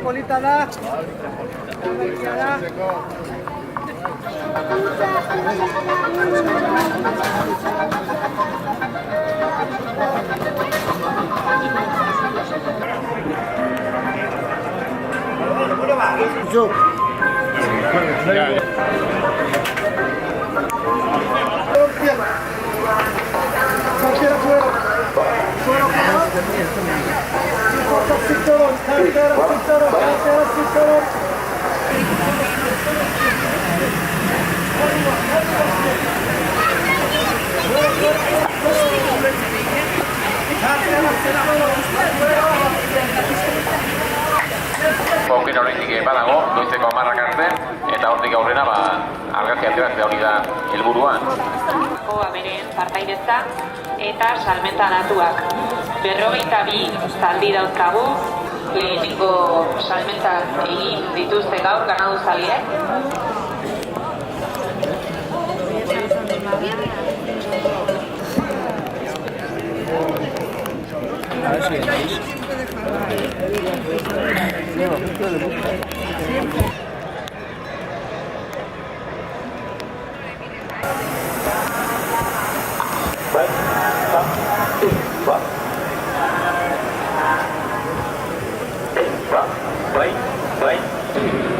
Polita da. Aukera oraindik badago, goizeko 10 arte, eta hortik aurrera argazki ateratzea hori da helburua. Aberen partaidetza eta salmenta datuak. 52 zaldi dauzkagu, lehenengo salmentak egin dituzte gaur ganaduzaliek. Bye.